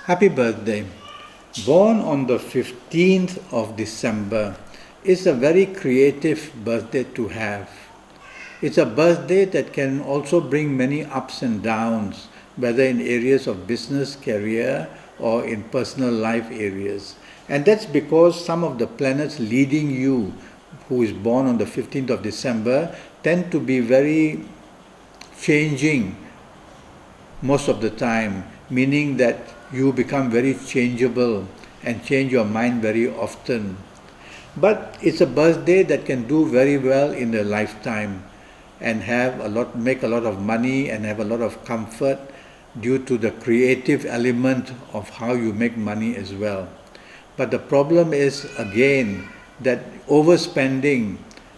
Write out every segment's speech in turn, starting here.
Happy birthday. Born on the 15th of December is a very creative birthday to have. It's a birthday that can also bring many ups and downs, whether in areas of business, career, or in personal life areas. And that's because some of the planets leading you, who is born on the 15th of December, tend to be very changing most of the time, meaning that you become very changeable and change your mind very often. But it's a birthday that can do very well in a lifetime and make a lot of money and have a lot of comfort due to the creative element of how you make money as well. But the problem is, again, that overspending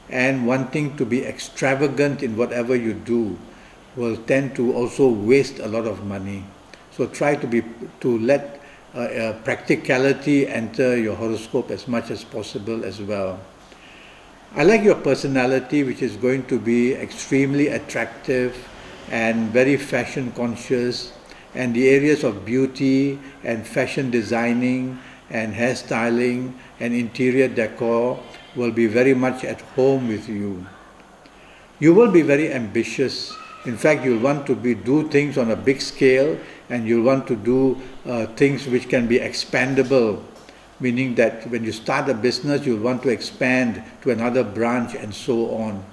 and wanting to be extravagant in whatever you do will tend to also waste a lot of money. So try to let practicality enter your horoscope as much as possible as well. I like your personality, which is going to be extremely attractive and very fashion conscious, and the areas of beauty and fashion designing and hairstyling and interior decor will be very much at home with you. You will be very ambitious. In fact, you'll want to do things on a big scale, and you'll want to do things which can be expandable, meaning that when you start a business, you'll want to expand to another branch and so on.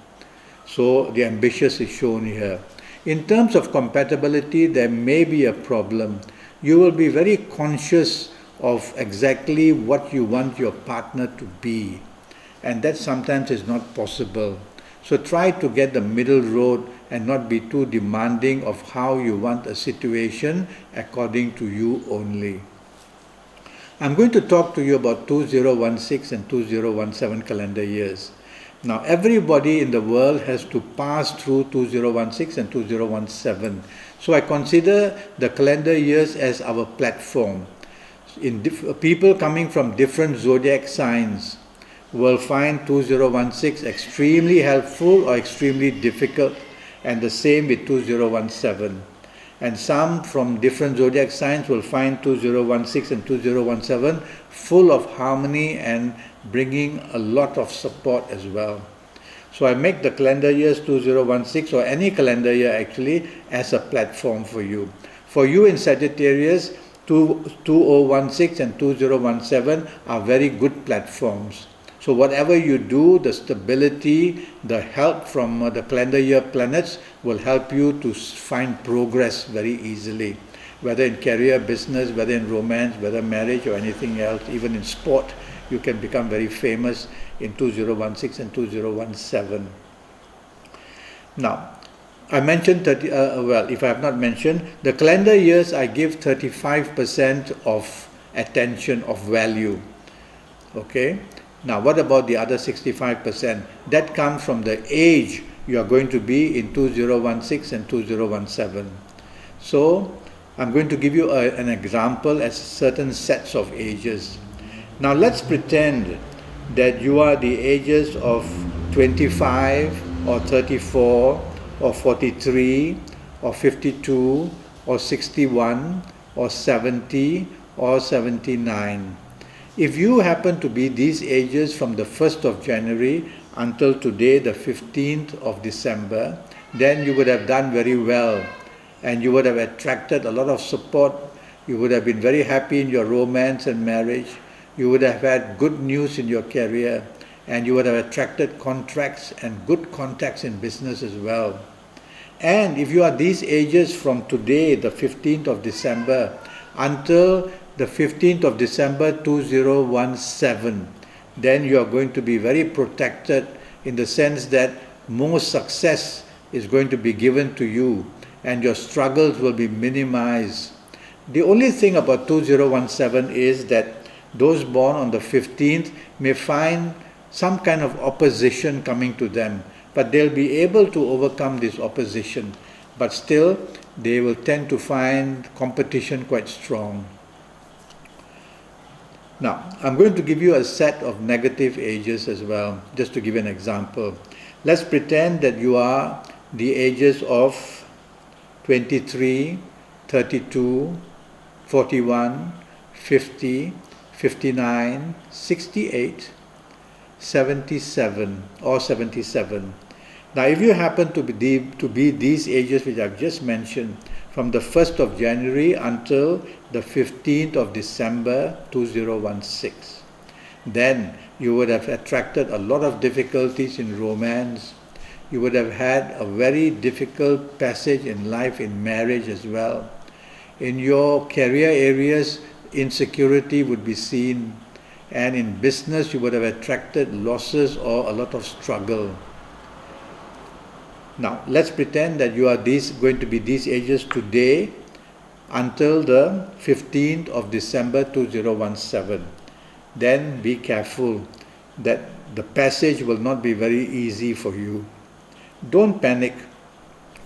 So the ambitious is shown here. In terms of compatibility, there may be a problem. You will be very conscious of exactly what you want your partner to be, and that sometimes is not possible. So try to get the middle road and not be too demanding of how you want a situation according to you only. I'm going to talk to you about 2016 and 2017 calendar years. Now, everybody in the world has to pass through 2016 and 2017. So I consider the calendar years as our platform. People coming from different zodiac signs will find 2016 extremely helpful or extremely difficult, and the same with 2017. And some from different zodiac signs will find 2016 and 2017 full of harmony and bringing a lot of support as well. So I make the calendar years 2016 or any calendar year actually as a platform for you. For you in Sagittarius, 2016 and 2017 are very good platforms. So whatever you do, the stability, the help from the calendar year planets will help you to find progress very easily, whether in career, business, whether in romance, whether marriage or anything else. Even in sport, you can become very famous in 2016 and 2017. Now, I mentioned if I have not mentioned, the calendar years I give 35% of attention, of value. Okay? Now, what about the other 65%? That comes from the age you are going to be in 2016 and 2017. So, I'm going to give you an example as certain sets of ages. Now, let's pretend that you are the ages of 25 or 34 or 43 or 52 or 61 or 70 or 79. If you happen to be these ages from the 1st of January until today, the 15th of December, then you would have done very well and you would have attracted a lot of support. You would have been very happy in your romance and marriage. You would have had good news in your career, and you would have attracted contracts and good contacts in business as well. And if you are these ages from today, the 15th of December, until the 15th of December 2017, then you are going to be very protected in the sense that more success is going to be given to you and your struggles will be minimized. The only thing about 2017 is that those born on the 15th may find some kind of opposition coming to them, but they'll be able to overcome this opposition. But still, they will tend to find competition quite strong. Now, I'm going to give you a set of negative ages as well, just to give an example. Let's pretend that you are the ages of 23, 32, 41, 50, 59, 68, 77 or 77. Now if you happen to be these ages which I've just mentioned, from the 1st of January until the 15th of December 2016, then you would have attracted a lot of difficulties in romance. You would have had a very difficult passage in life, in marriage as well. In your career areas, insecurity would be seen, and in business you would have attracted losses or a lot of struggle. Now let's pretend that you are going to be these ages today until the 15th of December 2017. Then be careful that the passage will not be very easy for you. Don't panic.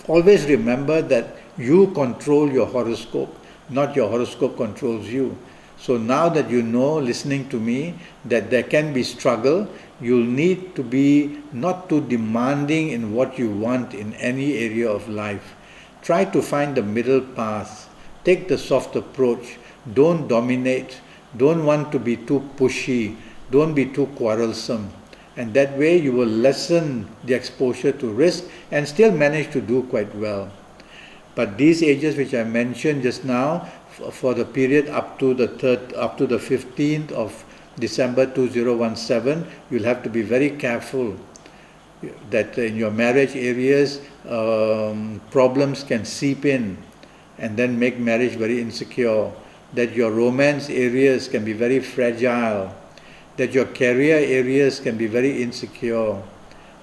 Always remember that you control your horoscope, not your horoscope controls you. So now that you know, listening to me, that there can be struggle, you'll need to be not too demanding in what you want in any area of life. Try to find the middle path. Take the soft approach. Don't dominate. Don't want to be too pushy. Don't be too quarrelsome. And that way you will lessen the exposure to risk and still manage to do quite well. But these ages which I mentioned just now, for the period up to the 15th of December 2017, you'll have to be very careful that in your marriage areas, problems can seep in and then make marriage very insecure, that your romance areas can be very fragile, that your career areas can be very insecure,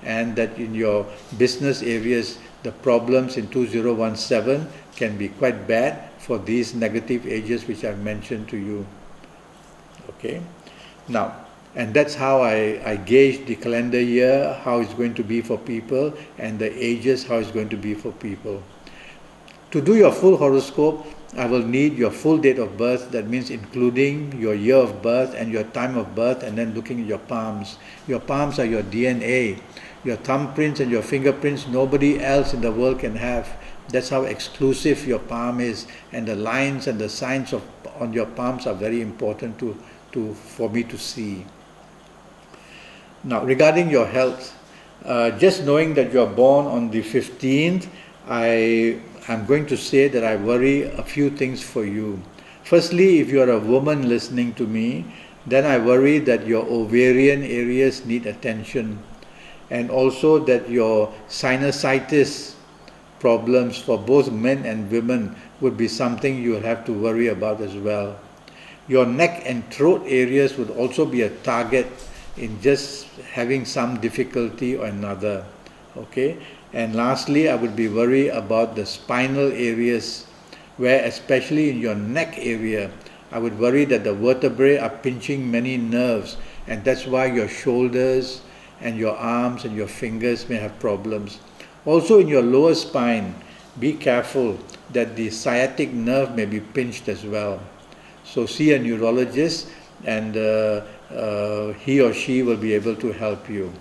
and that in your business areas, the problems in 2017 can be quite bad for these negative ages which I've mentioned to you. Okay? Now, and that's how I gauge the calendar year, how it's going to be for people, and the ages, how it's going to be for people. To do your full horoscope, I will need your full date of birth. That means including your year of birth and your time of birth, and then looking at your palms. Your palms are your DNA. Your thumbprints and your fingerprints, nobody else in the world can have. That's how exclusive your palm is, and the lines and the signs on your palms are very important for me to see. Now, regarding your health, just knowing that you are born on the 15th, I'm going to say that I worry a few things for you. Firstly, if you are a woman listening to me, then I worry that your ovarian areas need attention, and also that your sinusitis problems for both men and women would be something you will have to worry about as well. Your neck and throat areas would also be a target in just having some difficulty or another. Okay? And lastly, I would be worried about the spinal areas, where especially in your neck area, I would worry that the vertebrae are pinching many nerves, and that's why your shoulders and your arms and your fingers may have problems. Also in your lower spine, be careful that the sciatic nerve may be pinched as well. So see a neurologist, and he or she will be able to help you.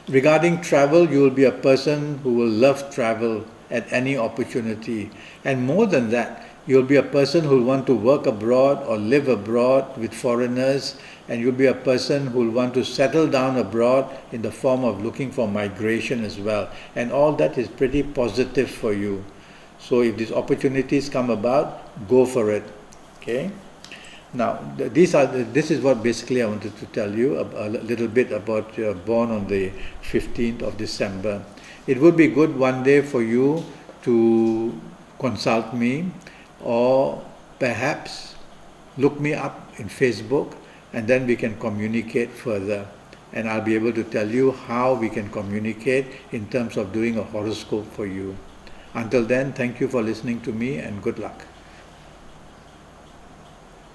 Regarding travel, you will be a person who will love travel at any opportunity. And more than that, you'll be a person who will want to work abroad or live abroad with foreigners, and you'll be a person who will want to settle down abroad in the form of looking for migration as well. And all that is pretty positive for you. So if these opportunities come about, go for it. Okay? Now, this is what basically I wanted to tell you a little bit about born on the 15th of December. It would be good one day for you to consult me, or perhaps look me up in Facebook, and then we can communicate further. And I'll be able to tell you how we can communicate in terms of doing a horoscope for you. Until then, thank you for listening to me, and good luck.